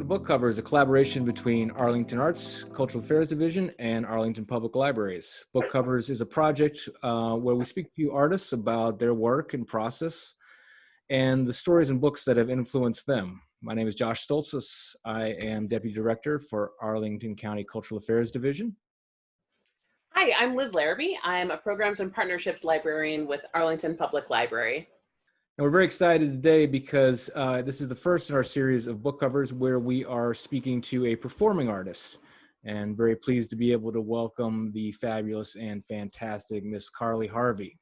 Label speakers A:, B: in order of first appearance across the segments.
A: to Book Covers, a collaboration between Arlington Arts Cultural Affairs Division and Arlington Public Libraries. Book Covers is a project where we speak to artists about their work and process and the stories and books that have influenced them. My name is Josh Stoltzfus. I am Deputy Director for Arlington County Cultural Affairs Division.
B: Hi, I'm Liz Larrabee. I'm a Programs and Partnerships Librarian with Arlington Public Library.
A: And we're very excited today because this is the first in our series of book covers where we are speaking to a performing artist, and very pleased to be able to welcome the fabulous and fantastic Miss Carly Harvey.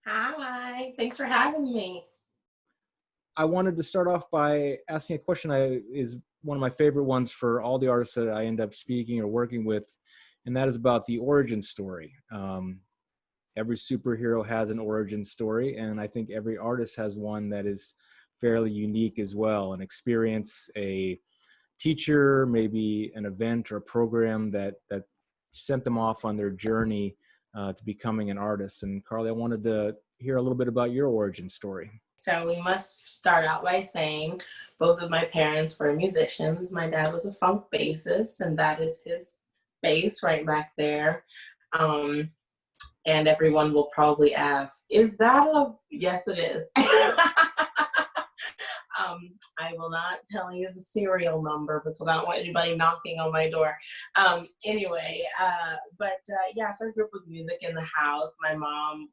C: Hi, thanks for having me.
A: I wanted to start off by asking a question that is one of my favorite ones for all the artists that I end up speaking or working with, and that is about the origin story. Every superhero has an origin story, and I think every artist has one that is fairly unique as well. An experience, a teacher, maybe an event or a program that sent them off on their journey to becoming an artist. And Carly, I wanted to hear a little bit about your origin story.
C: So we must start out by saying both of my parents were musicians. My dad was a funk bassist, and that is his bass right back there. And everyone will probably ask, is that a, yes it is. I will not tell you the serial number because I don't want anybody knocking on my door. Anyway, yeah, so I grew up with music in the house. My mom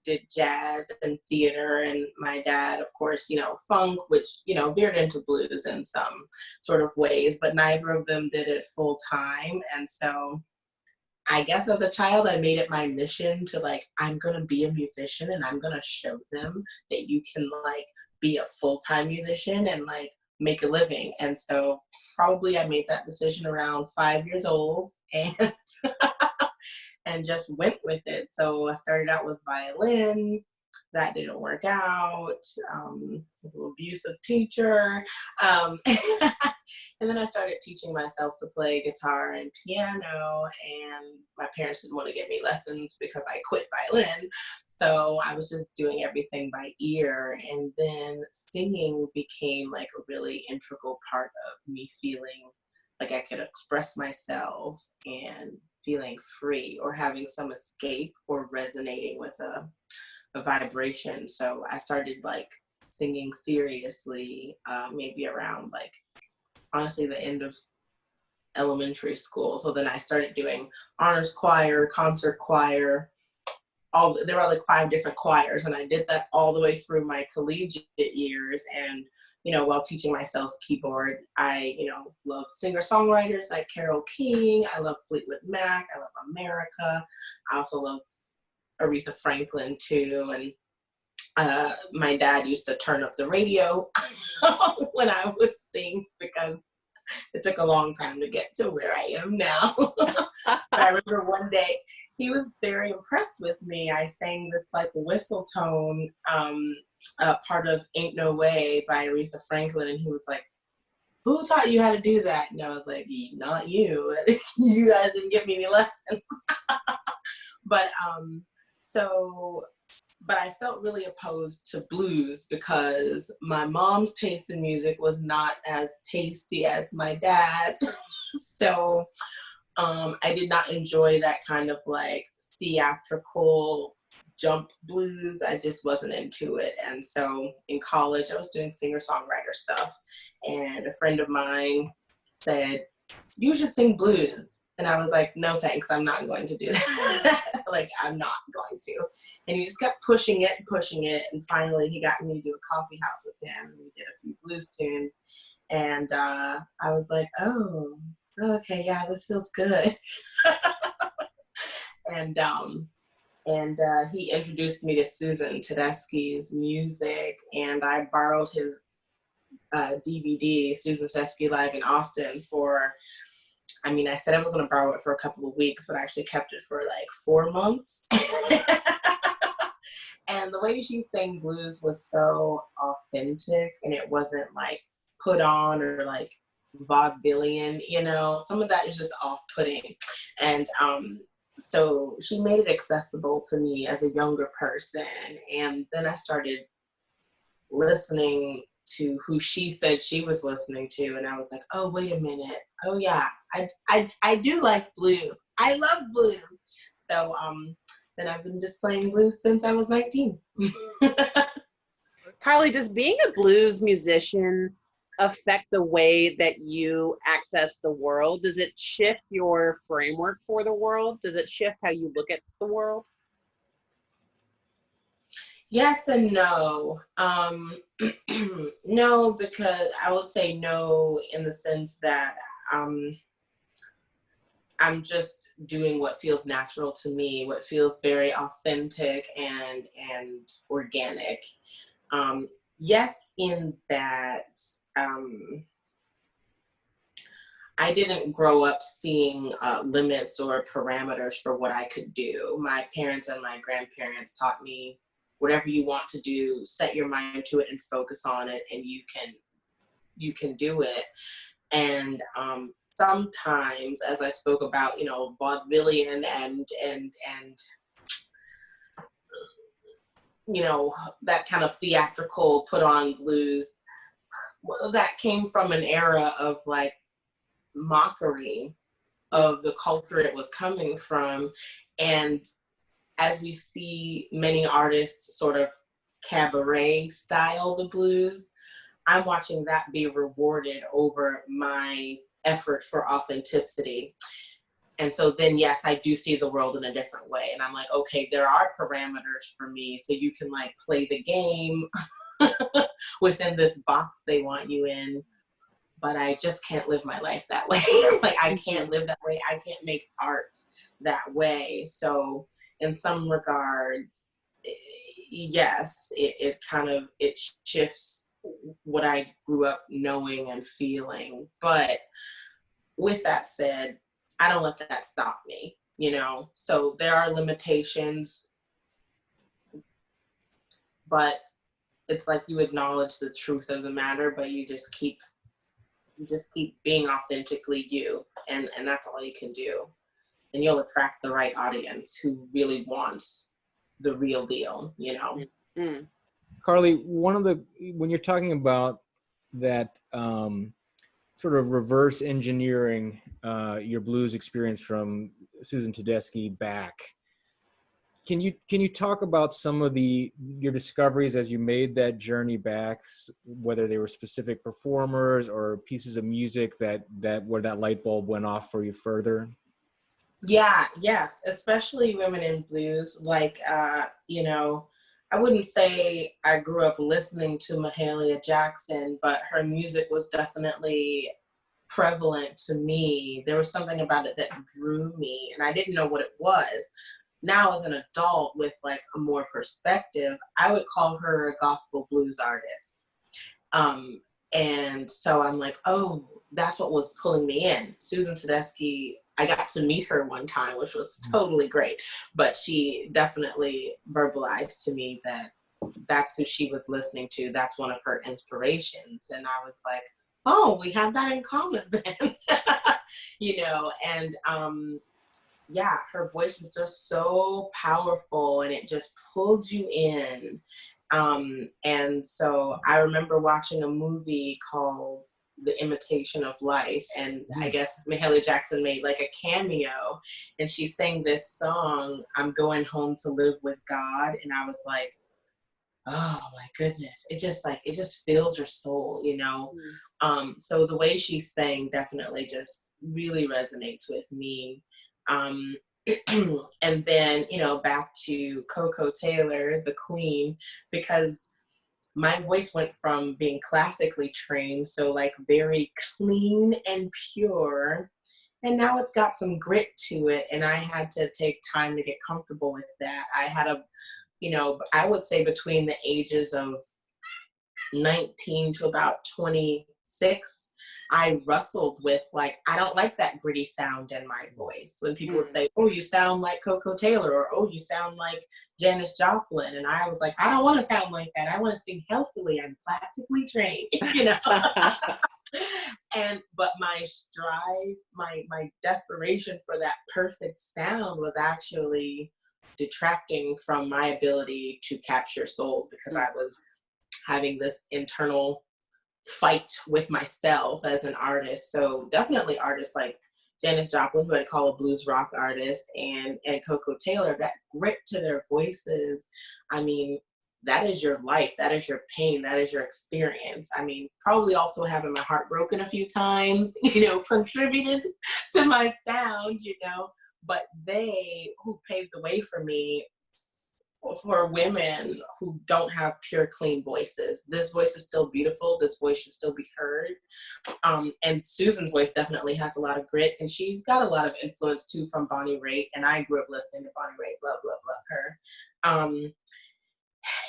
C: did jazz and theater, and my dad, of course, funk, which, veered into blues in some sort of ways, but neither of them did it full time. And so I guess as a child, I made it my mission to I'm going to be a musician and I'm going to show them that you can be a full-time musician and make a living. And so probably I made that decision around 5 years old and and just went with it. So I started out with violin. That didn't work out. With an abusive teacher. And then I started teaching myself to play guitar and piano, and my parents didn't want to give me lessons because I quit violin. So I was just doing everything by ear. And then singing became a really integral part of me feeling like I could express myself and feeling free or having some escape or resonating with a vibration. So I started singing seriously maybe around honestly the end of elementary school. So then I started doing honors choir, concert choir, there were 5 different choirs, and I did that all the way through my collegiate years. And while teaching myself keyboard, I love singer-songwriters like Carole King. I love Fleetwood Mac. I love America. I also loved Aretha Franklin too. And my dad used to turn up the radio when I would sing because it took a long time to get to where I am now. But I remember one day he was very impressed with me. I sang this whistle tone part of Ain't No Way by Aretha Franklin, and he was like, who taught you how to do that? And I was like, not you. You guys didn't give me any lessons. But I felt really opposed to blues because my mom's taste in music was not as tasty as my dad's. So I did not enjoy that kind of theatrical jump blues. I just wasn't into it. And so in college, I was doing singer-songwriter stuff. And a friend of mine said, you should sing blues. And I was like, no, thanks. I'm not going to do that. I'm not going to. And he just kept pushing it. And finally, he got me to do a coffee house with him. And we did a few blues tunes. And I was like, oh, okay, yeah, this feels good. And he introduced me to Susan Tedeschi's music. And I borrowed his DVD, Susan Tedeschi Live in Austin, I said I was going to borrow it for a couple of weeks, but I actually kept it for 4 months. And the way she sang blues was so authentic, and it wasn't put on or vaudevillian, some of that is just off-putting. And so she made it accessible to me as a younger person. And then I started listening to who she said she was listening to, and I was like, oh, wait a minute. Oh yeah, I do like blues. I love blues. So then I've been just playing blues since I was 19.
B: Carly, does being a blues musician affect the way that you access the world? Does it shift your framework for the world? Does it shift how you look at the world?
C: Yes and no. No, because I would say no in the sense that I'm just doing what feels natural to me, what feels very authentic and organic. Yes, in that I didn't grow up seeing limits or parameters for what I could do. My parents and my grandparents taught me whatever you want to do, set your mind to it and focus on it, and you can do it. And sometimes, as I spoke about, you know, vaudevillian and you know, that kind of theatrical put on blues, well, that came from an era of like mockery of the culture it was coming from. And as we see many artists sort of cabaret style the blues, I'm watching that be rewarded over my effort for authenticity. And so then, yes, I do see the world in a different way. And I'm like, okay, there are parameters for me. So you can like play the game within this box they want you in. But I just can't live my life that way. Like, I can't live that way. I can't make art that way. So in some regards, yes, it kind of, it shifts what I grew up knowing and feeling. But with that said, I don't let that stop me, you know? So there are limitations, but it's like you acknowledge the truth of the matter, but you just keep being authentically you, and that's all you can do. And you'll attract the right audience who really wants the real deal, you know?
B: Mm-hmm.
A: Carly, when you're talking about that sort of reverse engineering your blues experience from Susan Tedeschi back, can you talk about some of your discoveries as you made that journey back, whether they were specific performers or pieces of music that where that light bulb went off for you further?
C: Yeah, yes, especially women in blues. Like, you know, I wouldn't say I grew up listening to Mahalia Jackson, but her music was definitely prevalent to me. There was something about it that drew me, and I didn't know what it was. Now, as an adult with like a more perspective, I would call her a gospel blues artist. And so I'm like, oh, that's what was pulling me in. Susan Tedeschi, I got to meet her one time, which was totally great. But she definitely verbalized to me that that's who she was listening to. That's one of her inspirations. And I was like, oh, we have that in common then. You know, and yeah, her voice was just so powerful and it just pulled you in. And so I remember watching a movie called The Imitation of Life, and I guess Mahalia Jackson made like a cameo, and she sang this song, I'm Going Home to Live with God, and I was like, oh my goodness, it just fills your soul, you know? So the way she sang definitely just really resonates with me. And then, you know, back to Coco Taylor, the queen, because my voice went from being classically trained, so like very clean and pure, and now it's got some grit to it, and I had to take time to get comfortable with that. I had you know, I would say between the ages of 19 to about 26, I wrestled with like, I don't like that gritty sound in my voice. When people would say, oh, you sound like Coco Taylor, or oh, you sound like Janis Joplin. And I was like, I don't want to sound like that. I want to sing healthily. I'm classically trained, you know? But my strive, my desperation for that perfect sound was actually detracting from my ability to capture souls, because I was having this internal fight with myself as an artist. So definitely artists like Janis Joplin, who I'd call a blues rock artist, and Coco Taylor, that grit to their voices. I mean, that is your life, that is your pain, that is your experience. I mean, probably also having my heart broken a few times, contributed to my sound, but they who paved the way for me, for women who don't have pure, clean voices. This voice is still beautiful. This voice should still be heard. And Susan's voice definitely has a lot of grit, and she's got a lot of influence too from Bonnie Raitt. And I grew up listening to Bonnie Raitt. Love, love, love her.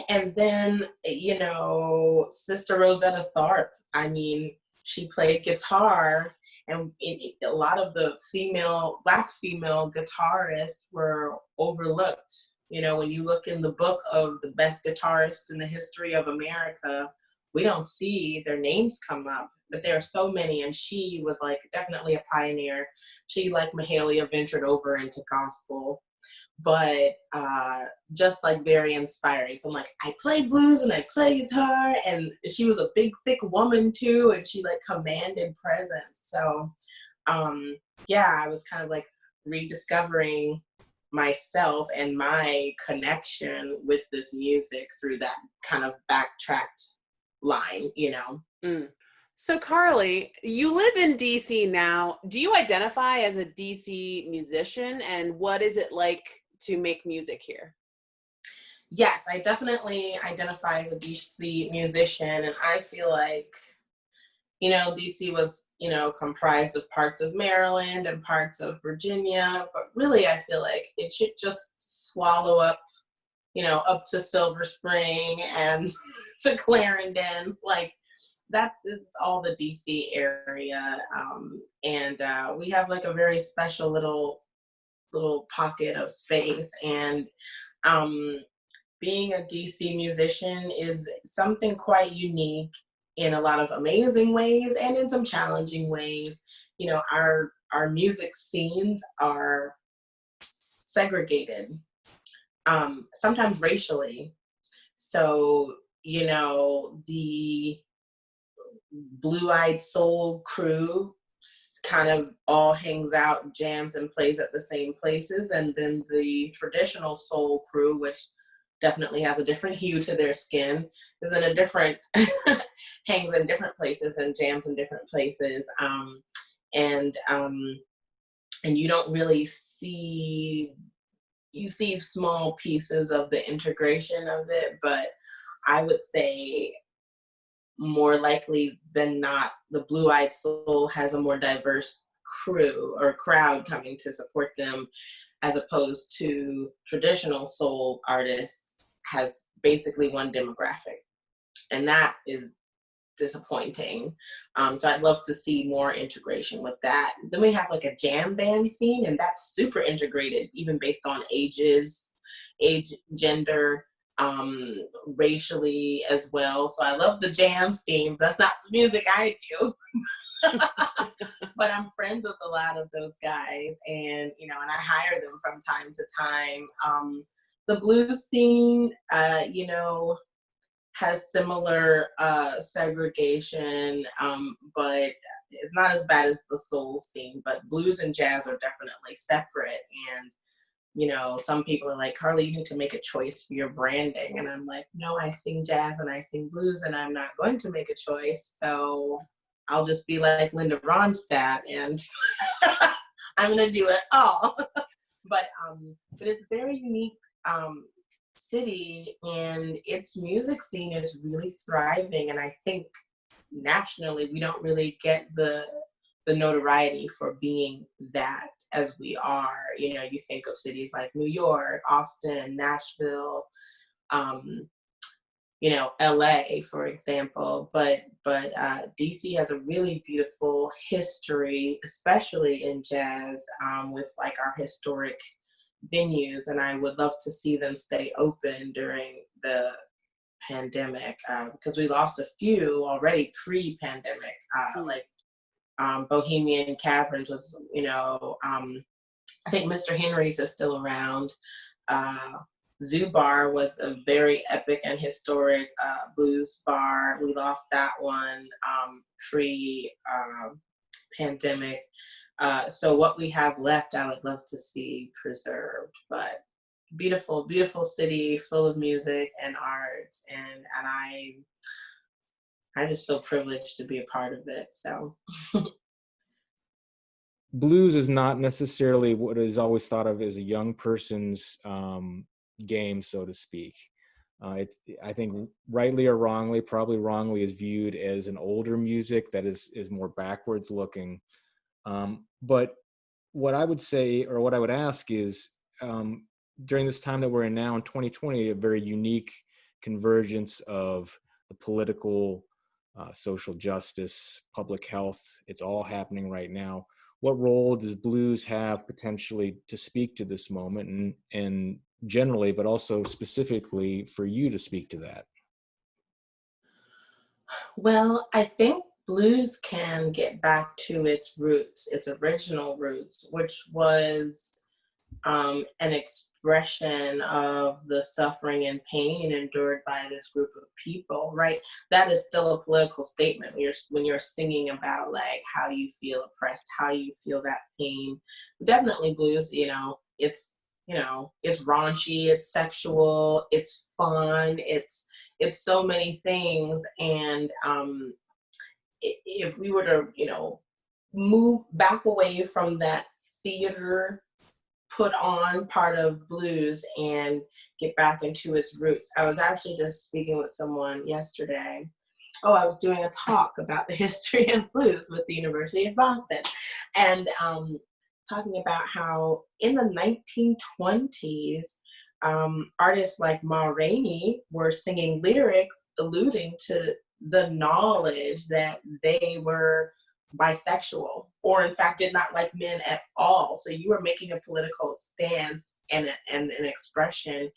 C: And then, Sister Rosetta Tharpe. I mean, she played guitar, and a lot of the Black female guitarists were overlooked. When you look in the book of the best guitarists in the history of America, we don't see their names come up, but there are so many, and she was definitely a pioneer. She, like Mahalia, ventured over into gospel, but just very inspiring. So I'm I play blues and I play guitar, and she was a big, thick woman too, and she commanded presence. So I was kind of rediscovering myself and my connection with this music through that kind of backtracked line,
B: So Carly, you live in DC now. Do you identify as a DC musician, and what is it like to make music here?
C: Yes, I definitely identify as a DC musician, and I feel like, DC was, comprised of parts of Maryland and parts of Virginia, but really I feel like it should just swallow up, up to Silver Spring and to Clarendon. It's all the DC area. And we have a very special little pocket of space. And being a DC musician is something quite unique in a lot of amazing ways and in some challenging ways. Our music scenes are segregated, sometimes racially. So, the Blue-Eyed Soul crew kind of all hangs out, jams, and plays at the same places. And then the traditional soul crew, which definitely has a different hue to their skin, is in a different, hangs in different places and jams in different places. And you don't really see, you see small pieces of the integration of it, but I would say more likely than not, the Blue-Eyed Soul has a more diverse crew or crowd coming to support them, as opposed to traditional soul artists has basically one demographic. And that is disappointing. So I'd love to see more integration with that. Then we have a jam band scene, and that's super integrated, even based on age, gender, racially as well. So I love the jam scene. That's not the music I do. But I'm friends with a lot of those guys, and and I hire them from time to time. The blues scene, has similar segregation, but it's not as bad as the soul scene. But blues and jazz are definitely separate, and some people are like, Carly, you need to make a choice for your branding. And I'm like, no, I sing jazz and I sing blues, and I'm not going to make a choice. So I'll just be like Linda Ronstadt, and I'm going to do it all. But it's a very unique city, and its music scene is really thriving. And I think nationally, we don't really get the notoriety for being that as we are. You think of cities like New York, Austin, Nashville, LA, for example, but DC has a really beautiful history, especially in jazz, with our historic venues, and I would love to see them stay open during the pandemic, because we lost a few already pre-pandemic, Bohemian Caverns was, I think Mr. Henry's is still around. Zoo Bar was a very epic and historic blues bar. We lost that one pre-pandemic. So what we have left, I would love to see preserved. But beautiful, beautiful city, full of music and art, and I just feel privileged to be a part of it. So.
A: Blues is not necessarily what is always thought of as a young person's game, so to speak. I think rightly or wrongly, probably wrongly, is viewed as an older music that is more backwards looking. But what I would say, or what I would ask is, during this time that we're in now in 2020, a very unique convergence of the political, social justice, public health, it's all happening right now. What role does blues have potentially to speak to this moment, and generally, but also specifically for you to speak to that?
C: Well, I think blues can get back to its roots, its original roots, which was an expression of the suffering and pain endured by this group of people, right? That is still a political statement when you're singing about like how you feel oppressed, how you feel that pain. Definitely blues, it's raunchy, it's sexual, it's fun, it's so many things. And if we were to, move back away from that theater put on part of blues and get back into its roots. I was actually just speaking with someone yesterday. I was doing a talk about the history of blues with the University of Boston, and talking about how in the 1920s, artists like Ma Rainey were singing lyrics alluding to the knowledge that they were bisexual, or in fact did not like men at all. So you were making a political stance and an expression,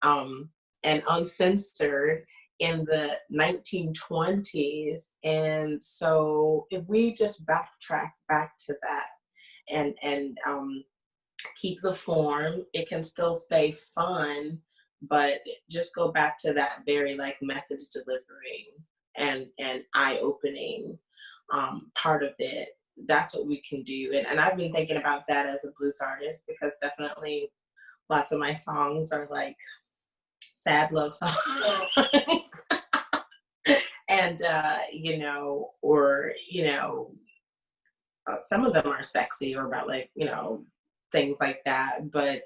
C: and uncensored in the 1920s. And so if we just backtrack back to that and keep the form, it can still stay fun, but just go back to that very like message delivering and eye-opening part of it. That's what we can do. And I've been thinking about that as a blues artist, because definitely lots of my songs are like sad love songs. And some of them are sexy or about like, things like that. But,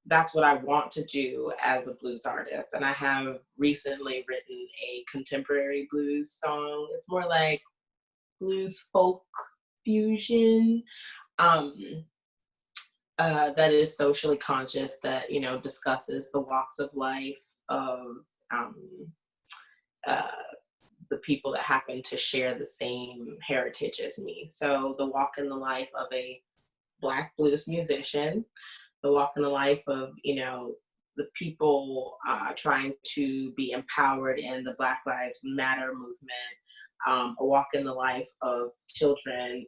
C: that's what I want to do as a blues artist. And I have recently written a contemporary blues song. It's more like blues folk fusion, that is socially conscious, that, discusses the walks of life of the people that happen to share the same heritage as me. So the walk in the life of a Black blues musician, the walk in the life of, the people trying to be empowered in the Black Lives Matter movement, a walk in the life of children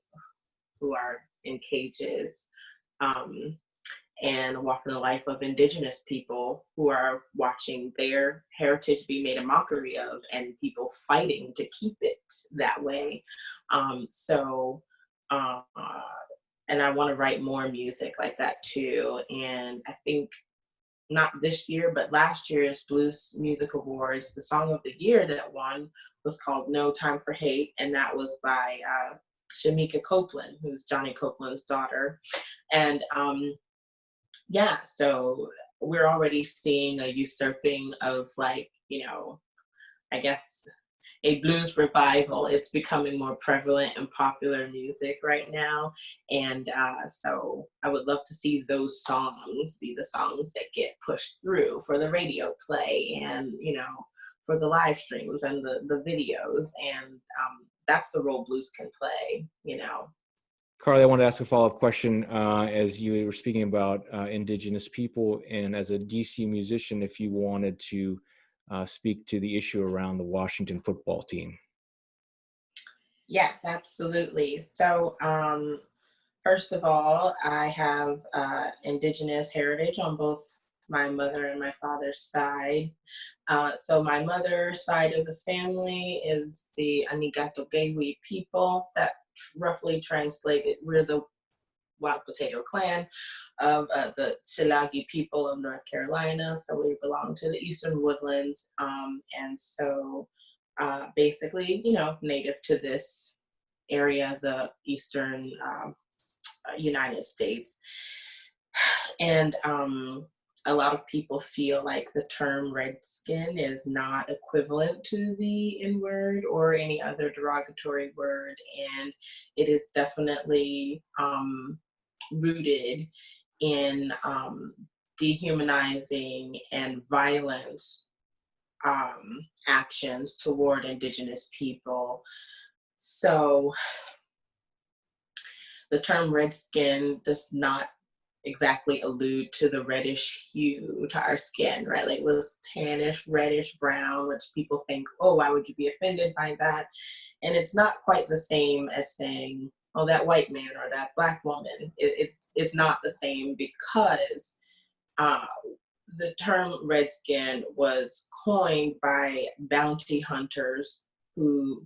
C: who are in cages, and a walk in the life of Indigenous people who are watching their heritage be made a mockery of, and people fighting to keep it that way. And I want to write more music like that too. And I think not this year, but last year's Blues Music Awards, the song of the year that won was called No Time for Hate. And that was by Shamika Copeland, who's Johnny Copeland's daughter. And so we're already seeing a usurping of like, I guess a blues revival. It's becoming more prevalent in popular music right now. And so I would love to see those songs be the songs that get pushed through for the radio play and, for the live streams and the videos. And that's the role blues can play,
A: Carly, I wanted to ask a follow-up question as you were speaking about Indigenous people, and as a DC musician, if you wanted to speak to the issue around the Washington football team.
C: Yes, absolutely. So first of all, I have Indigenous heritage on both my mother and my father's side. So my mother's side of the family is the Anigato-Gewi people. That roughly translated, we're the Wild Potato Clan of the Tsilagi people of North Carolina. So we belong to the Eastern Woodlands. And so basically, you know, native to this area, the Eastern United States. And a lot of people feel like the term redskin is not equivalent to the N-word or any other derogatory word. And it is definitely rooted in dehumanizing and violent actions toward Indigenous people. So the term redskin does not exactly allude to the reddish hue to our skin, right? Like it was tannish, reddish, brown, which people think, oh, why would you be offended by that? And it's not quite the same as saying, oh, that white man or that black woman. It's not the same because the term redskin was coined by bounty hunters who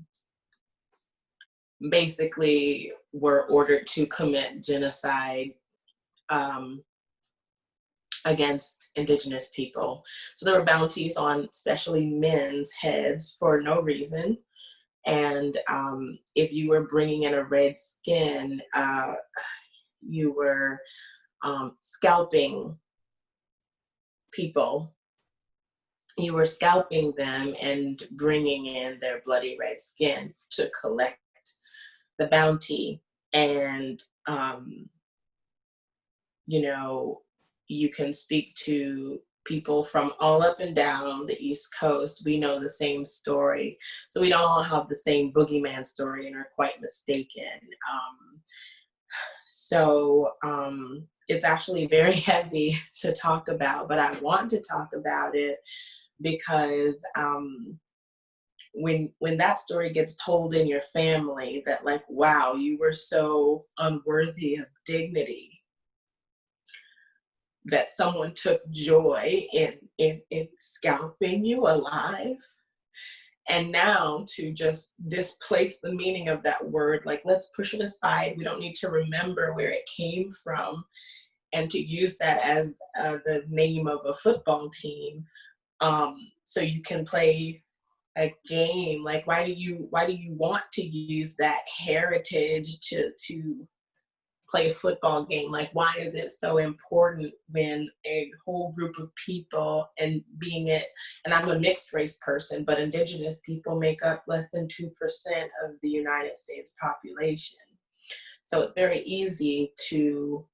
C: basically were ordered to commit genocide against Indigenous people. So there were bounties on especially men's heads for no reason. And if you were bringing in a red skin, you were scalping people. You were scalping them and bringing in their bloody red skin to collect the bounty. And you know, you can speak to people from all up and down the East Coast. We know the same story. So we don't all have the same boogeyman story and are quite mistaken. It's actually very heavy to talk about, but I want to talk about it because when that story gets told in your family that like, wow, you were so unworthy of dignity, that someone took joy in scalping you alive. And now to just displace the meaning of that word, like let's push it aside. We don't need to remember where it came from and to use that as the name of a football team. So you can play a game. Like why do you want to use that heritage to play a football game? Like why is it so important when a whole group of people, and I'm a mixed race person, but Indigenous people make up less than 2% of the United States population. So it's very easy to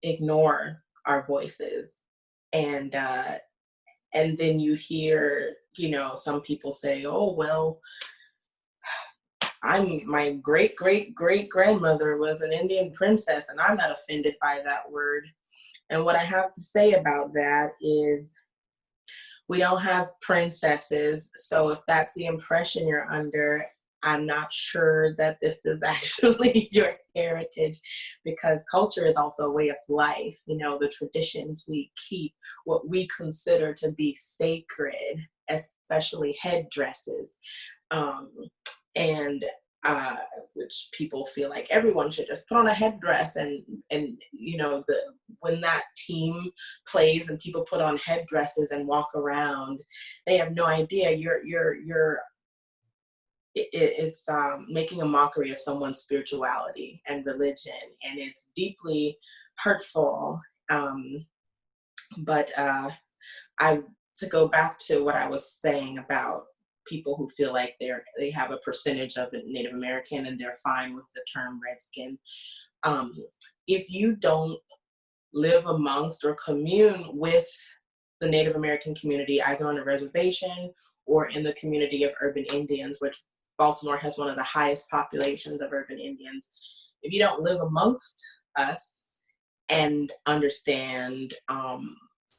C: ignore our voices. And then you hear, you know, some people say, oh, well, my great grandmother was an Indian princess, and I'm not offended by that word. And what I have to say about that is we don't have princesses. So if that's the impression you're under, I'm not sure that this is actually your heritage, because culture is also a way of life. You know, the traditions we keep, what we consider to be sacred, especially headdresses. Which people feel like everyone should just put on a headdress, and you know, when that team plays and people put on headdresses and walk around, they have no idea it's making a mockery of someone's spirituality and religion, and it's deeply hurtful. But to go back to what I was saying about people who feel like they have a percentage of Native American and they're fine with the term redskin. If you don't live amongst or commune with the Native American community, either on a reservation or in the community of urban Indians, which Baltimore has one of the highest populations of urban Indians, if you don't live amongst us and understand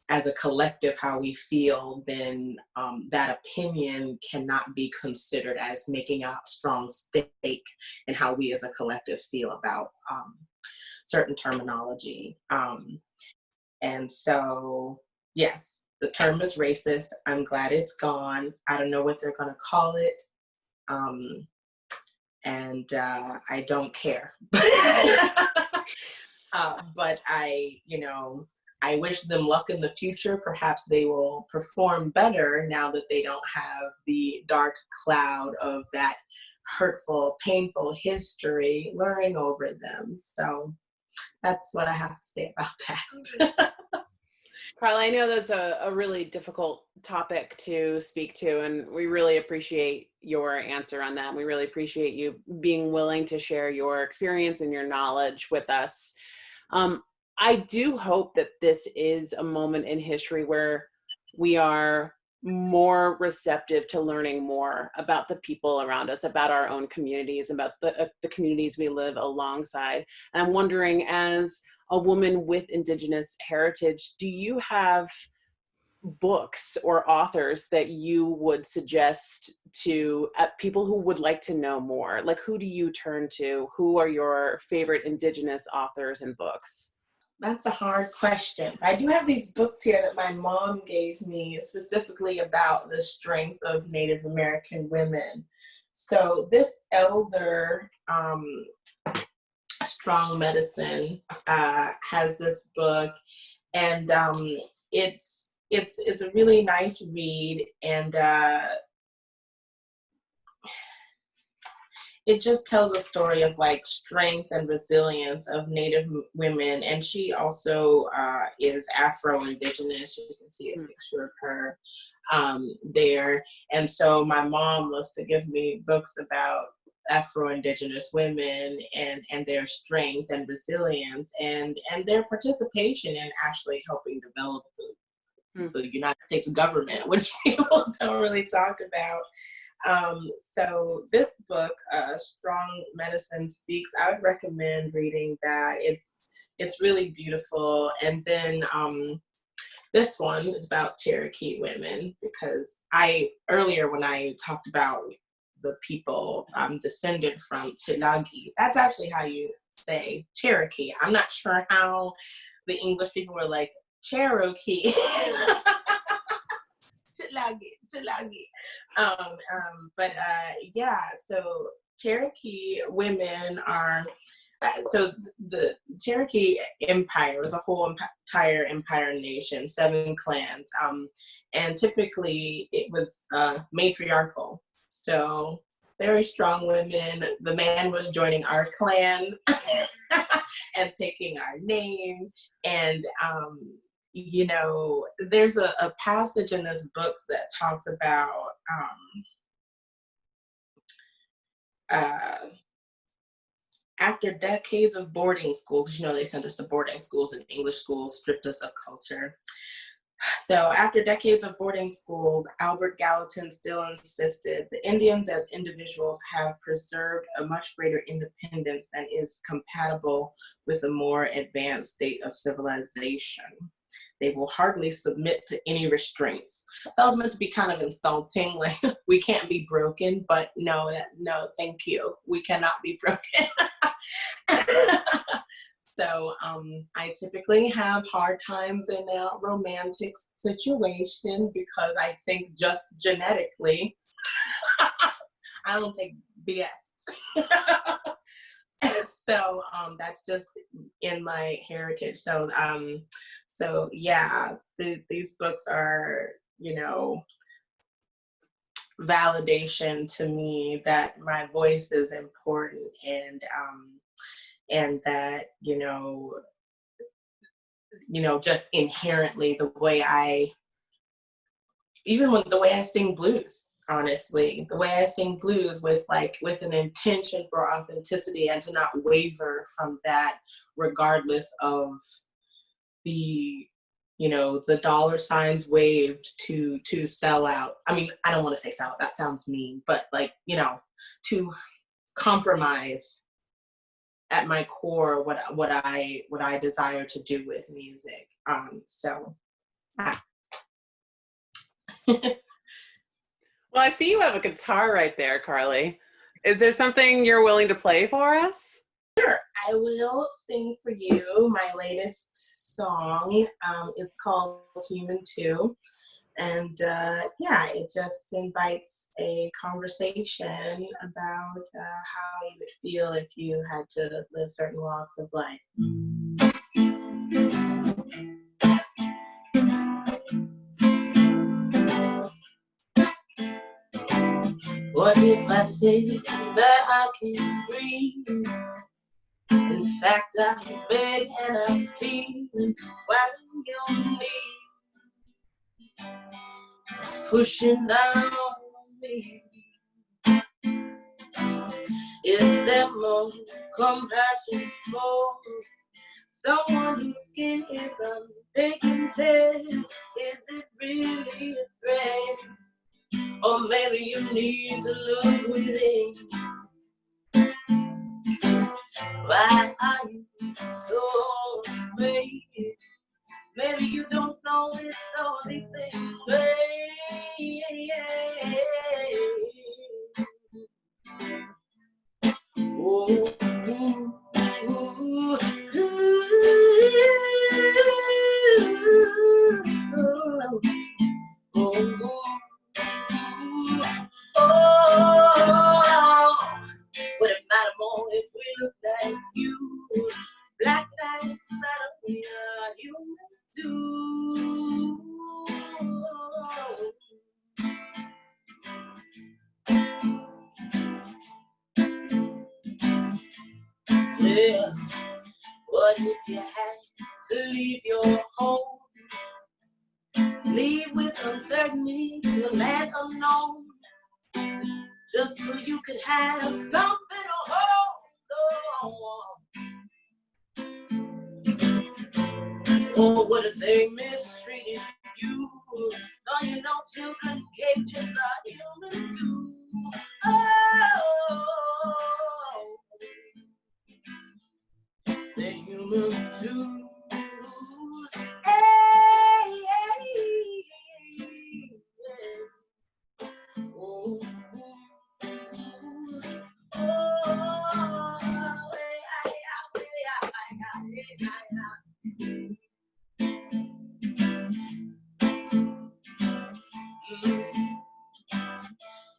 C: as a collective how we feel, then that opinion cannot be considered as making a strong stake in how we as a collective feel about certain terminology. And so yes, the term is racist. I'm glad it's gone. I don't know what they're going to call it. And I don't care. But I wish them luck in the future. Perhaps they will perform better now that they don't have the dark cloud of that hurtful, painful history luring over them. So that's what I have to say about that.
B: Carly, I know that's a really difficult topic to speak to, and we really appreciate your answer on that. We really appreciate you being willing to share your experience and your knowledge with us. I do hope that this is a moment in history where we are more receptive to learning more about the people around us, about our own communities, about the communities we live alongside. And I'm wondering, as a woman with Indigenous heritage, do you have books or authors that you would suggest to people who would like to know more? Like, who do you turn to? Who are your favorite Indigenous authors and books?
C: That's a hard question. I do have these books here that my mom gave me specifically about the strength of Native American women. So this elder, Strong Medicine, has this book, and it's a really nice read, and it just tells a story of like strength and resilience of Native women. And she also is afro-indigenous. You can see a picture of her there. And so my mom loves to give me books about afro-indigenous women and their strength and resilience and their participation in actually helping develop the United States government, which people don't really talk about. So this book, Strong Medicine Speaks, I would recommend reading that. It's really beautiful. And then this one is about Cherokee women, because earlier when I talked about the people I'm descended from, Tsilagi, that's actually how you say Cherokee. I'm not sure how the English people were like, Cherokee. Tsilagi. Yeah, so Cherokee women are, so the Cherokee Empire is a whole entire empire nation, 7 clans, and typically it was matriarchal. So very strong women. The man was joining our clan and taking our name, and there's a passage in this book that talks about after decades of boarding schools, they sent us to boarding schools and English schools, stripped us of culture. So after decades of boarding schools, Albert Gallatin still insisted the Indians as individuals have preserved a much greater independence than is compatible with a more advanced state of civilization. They will hardly submit to any restraints. So that was meant to be kind of insulting, like we can't be broken, but no, thank you. We cannot be broken. So I typically have hard times in a romantic situation because I think just genetically, I don't take BS. So that's just in my heritage. So yeah, these books are, validation to me that my voice is important, and that, just inherently the way I sing blues, honestly, the way I sing blues with an intention for authenticity and to not waver from that, regardless of the dollar signs waved to sell out. I mean, I don't want to say sell out, that sounds mean, but to compromise at my core what I desire to do with music.
B: Well, I see you have a guitar right there, Carly. Is there something you're willing to play for us?
C: Sure, I will sing for you my latest song. It's called Human Too. And yeah, it just invites a conversation about how you would feel if you had to live certain walks of life. What if I say that I can't breathe? In fact, I beg and I plead while your knee is pushing down on me. Is there more compassion for someone whose skin is unpigmented? Is it really a threat? Or maybe you need to look within. Why are you so afraid? Maybe you don't know it's only thing. Oh, ooh, ooh, would it matter more if we look like you? Black lives matter, we are human too. Yeah. What if you had to leave your home? Leave with uncertainty to a land unknown, just so you could have something to hold on. Or what if they mistreated you? Don't you know children in cages are human too? Oh, they're human too. Hey, hey, yeah. Oh,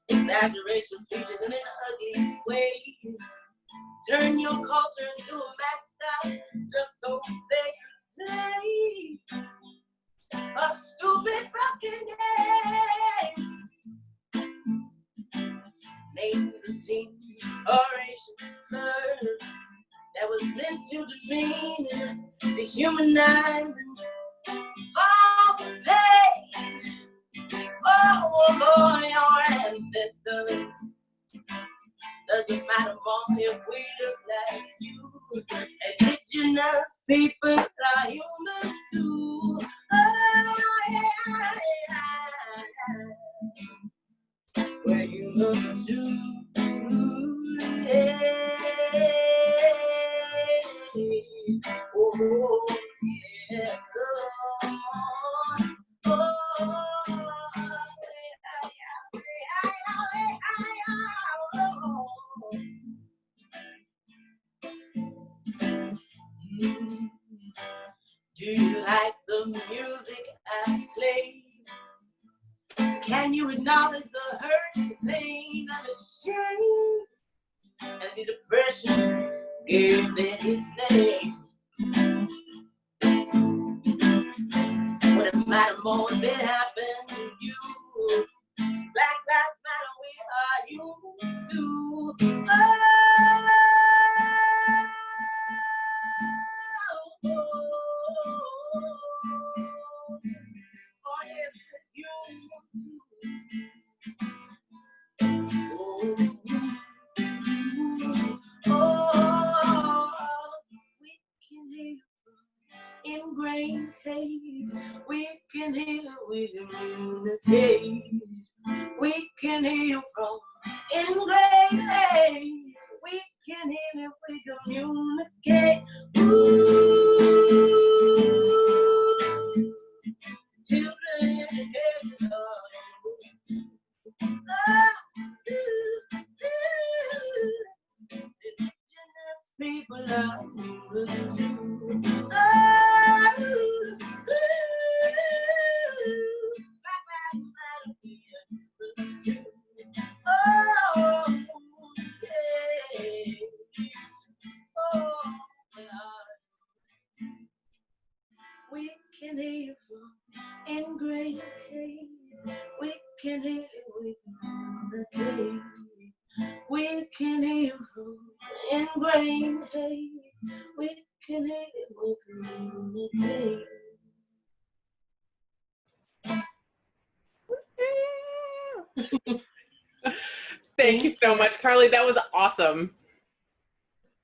C: exaggerate your features in an ugly way. Turn your culture into a mascot just so they can play a stupid fucking game. Name the team or racial slur that was meant to demean, dehumanize, all the pain. Oh, Lord, your ancestors. Doesn't matter more if we look like you. Indigenous people are human too. Oh, yeah, yeah. We're human too. Yeah. Oh, yeah. Do you like the music I play? Can you acknowledge the hurt, the pain, and the shame, and the depression gave it its name? Would it matter more if it happened to you? Black lives matter, we are human too. Oh, yes, human too. Oh, we can heal from ingrained hate. We can heal with communicate. We can heal from ingrained hate. We can heal if we communicate. Ooh, children get love. Indigenous people are human too. Oh, Oh, yeah. Oh, yeah. We can hear from in great haze. We can hear with the cave. We can hear from in great haze. We can hear with the cave.
B: Thank you so much, Carly. That was awesome.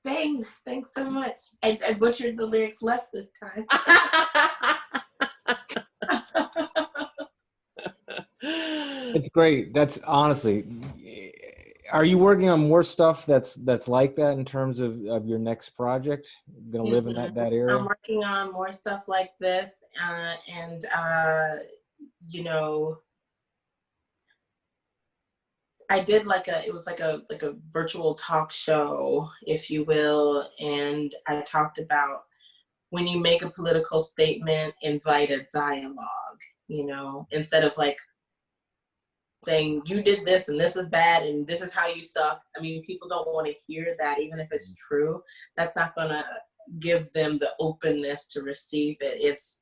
C: Thanks so much. I butchered the lyrics less this time.
A: It's great. That's honestly, are you working on more stuff that's like that in terms of your next project? Gonna live in that area?
C: I'm working on more stuff like this, and you know, I did it was like a virtual talk show, if you will, and I talked about when you make a political statement, invite a dialogue, you know, instead of like saying you did this and this is bad and this is how you suck. I mean, people don't want to hear that, even if it's true. That's not gonna give them the openness to receive it. It's,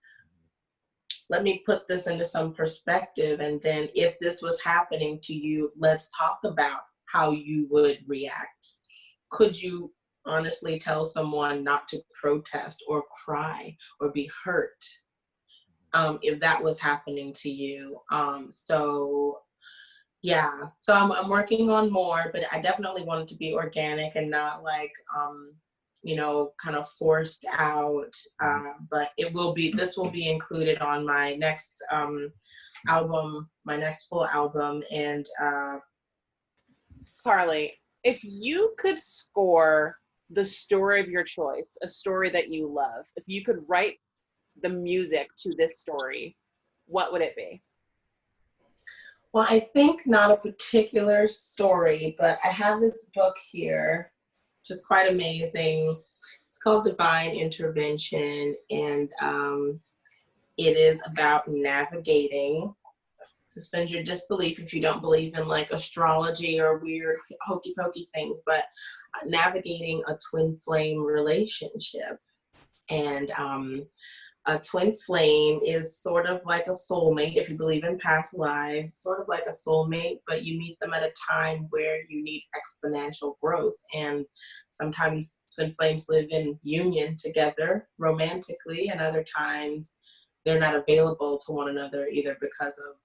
C: let me put this into some perspective, and then if this was happening to you, let's talk about how you would react. Could you honestly tell someone not to protest or cry or be hurt if that was happening to you? So yeah, so I'm working on more, but I definitely want it to be organic and not like you know, kind of forced out. But this will be included on my next album, my next full album. And
B: Carly, if you could score the story of your choice, a story that you love, if you could write the music to this story, what would it be?
C: well, I think not a particular story, but I have this book here, which is quite amazing. It's called Divine Intervention, and it is about navigating. Suspend your disbelief if you don't believe in like astrology or weird hokey pokey things, but navigating a twin flame relationship. And a twin flame is sort of like a soulmate, if you believe in past lives, sort of like a soulmate, but you meet them at a time where you need exponential growth. And sometimes twin flames live in union together romantically, and other times they're not available to one another, either because of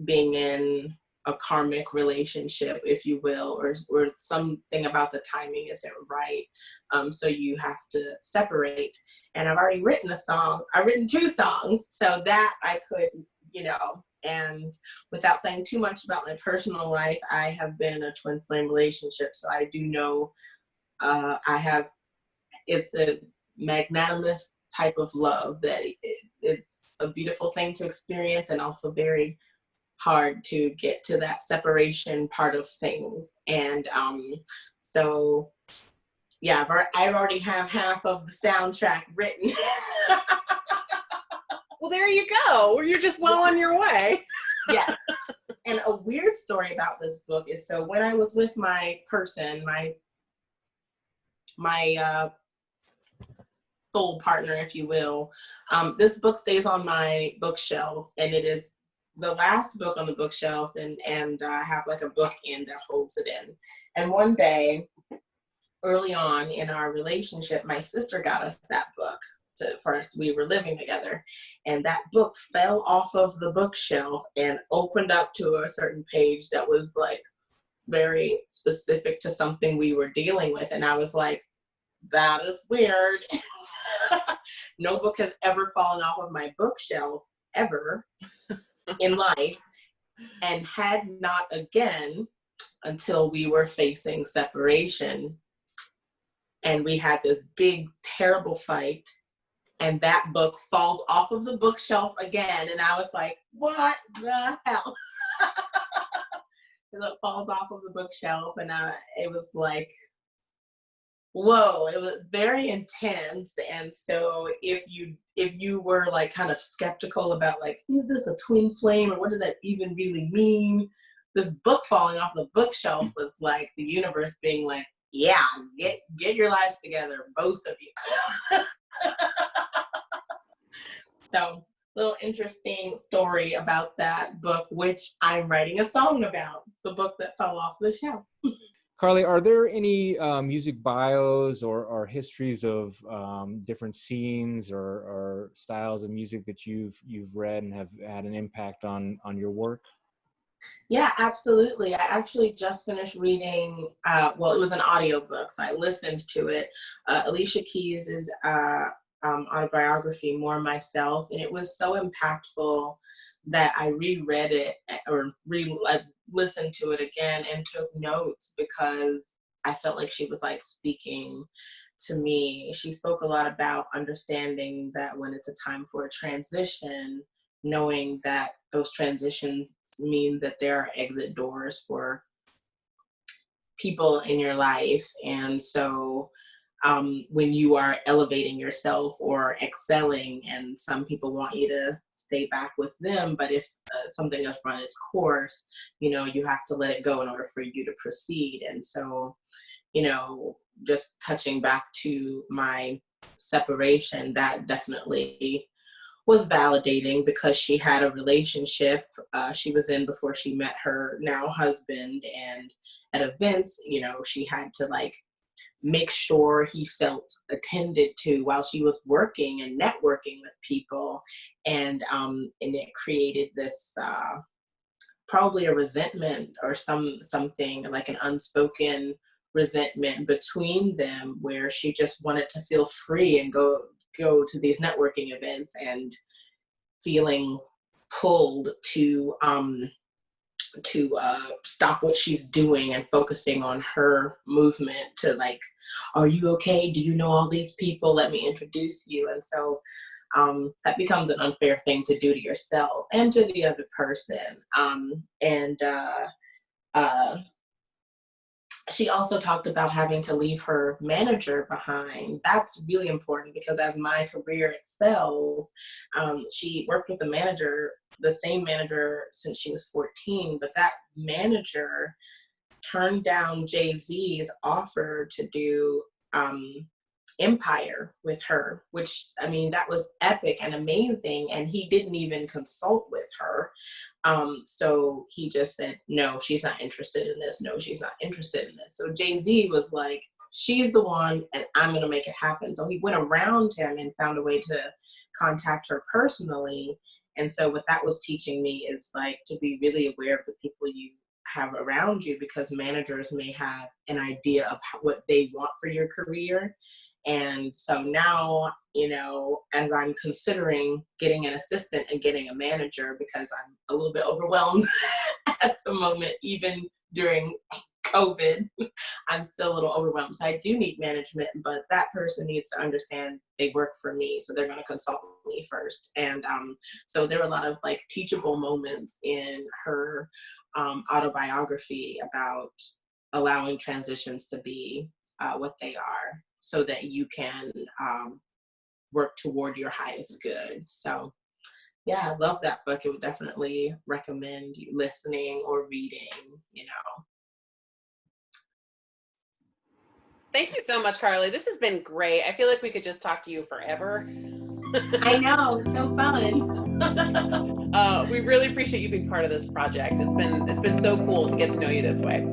C: being in a karmic relationship, if you will, or something about the timing isn't right. So you have to separate. And I've already written a song. I've written 2 songs, so that I could, you know, and without saying too much about my personal life, I have been in a twin flame relationship. So I do know it's a magnanimous type of love that it's a beautiful thing to experience, and also very hard to get to that separation part of things. And so yeah, I already have half of the soundtrack written.
B: Well, there you go. You're just well on your way.
C: Yeah. And a weird story about this book is, so when I was with my person, my soul partner, if you will, this book stays on my bookshelf, and it is the last book on the bookshelf, and I have like a bookend that holds it in. And one day, early on in our relationship, my sister got us that book. First, we were living together, and that book fell off of the bookshelf and opened up to a certain page that was like very specific to something we were dealing with. And I was like, that is weird. No book has ever fallen off of my bookshelf ever in life, and had not again until we were facing separation. And we had this big, terrible fight, and that book falls off of the bookshelf again. And I was like, what the hell? And it falls off of the bookshelf, and it was like, whoa, it was very intense. And so if you were like kind of skeptical about like, is this a twin flame or what does that even really mean? This book falling off the bookshelf was like the universe being like, yeah, get your lives together, both of you. So, little interesting story about that book, which I'm writing a song about, the book that fell off the shelf.
A: Carly, are there any music bios or histories of different scenes or styles of music that you've read and have had an impact on your work?
C: Yeah, absolutely. I actually just finished reading, well, it was an audiobook, so I listened to it. Alicia Keys' autobiography, More Myself, and it was so impactful that I reread it or listened to it again and took notes because I felt like she was like speaking to me. She spoke a lot about understanding that when it's a time for a transition, knowing that those transitions mean that there are exit doors for people in your life. And so when you are elevating yourself or excelling, and some people want you to stay back with them, but if something has run its course, you have to let it go in order for you to proceed. And so, just touching back to my separation, that definitely was validating because she had a relationship she was in before she met her now husband, and at events, she had to like make sure he felt attended to while she was working and networking with people, and it created this probably a resentment or something like an unspoken resentment between them, where she just wanted to feel free and go to these networking events, and feeling pulled to stop what she's doing and focusing on her movement to like, are you okay? Do you know all these people? Let me introduce you. And so that becomes an unfair thing to do to yourself and to the other person. She also talked about having to leave her manager behind. That's really important because as my career excels, she worked with a manager, the same manager since she was 14, but that manager turned down Jay-Z's offer to do Empire with her, which, I mean, that was epic and amazing, and he didn't even consult with her. So he just said, no, she's not interested in this. No, she's not interested in this. So Jay-Z was like, she's the one, and I'm going to make it happen. So he went around him and found a way to contact her personally. And so what that was teaching me is like to be really aware of the people you have around you, because managers may have an idea of what they want for your career. And so now, as I'm considering getting an assistant and getting a manager, because I'm a little bit overwhelmed at the moment, even during COVID, I'm still a little overwhelmed. So I do need management, but that person needs to understand they work for me. So they're going to consult me first. And so there are a lot of like teachable moments in her autobiography about allowing transitions to be what they are, so that you can work toward your highest good. So yeah, I love that book. I would definitely recommend you listening or reading,
B: Thank you so much, Carly. This has been great. I feel like we could just talk to you forever.
C: I know, it's so fun.
B: We really appreciate you being part of this project. It's been so cool to get to know you this way.